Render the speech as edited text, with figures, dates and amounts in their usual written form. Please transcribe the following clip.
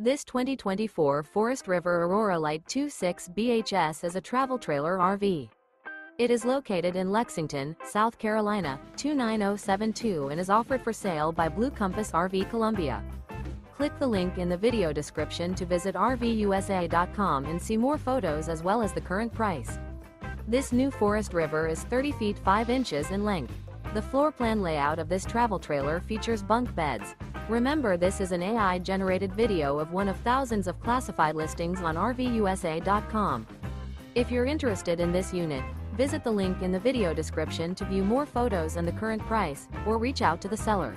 This 2024 Forest River Aurora Light 26 BHS is a travel trailer RV. It is located in Lexington, South Carolina, 29072 and is offered for sale by Blue Compass RV Columbia. Click the link in the video description to visit RVUSA.com and see more photos as well as the current price. This new Forest River is 30 feet 5 inches in length. The floor plan layout of this travel trailer features bunk beds. Remember, this is an AI-generated video of one of thousands of classified listings on RVUSA.com. If you're interested in this unit, visit the link in the video description to view more photos and the current price, or reach out to the seller.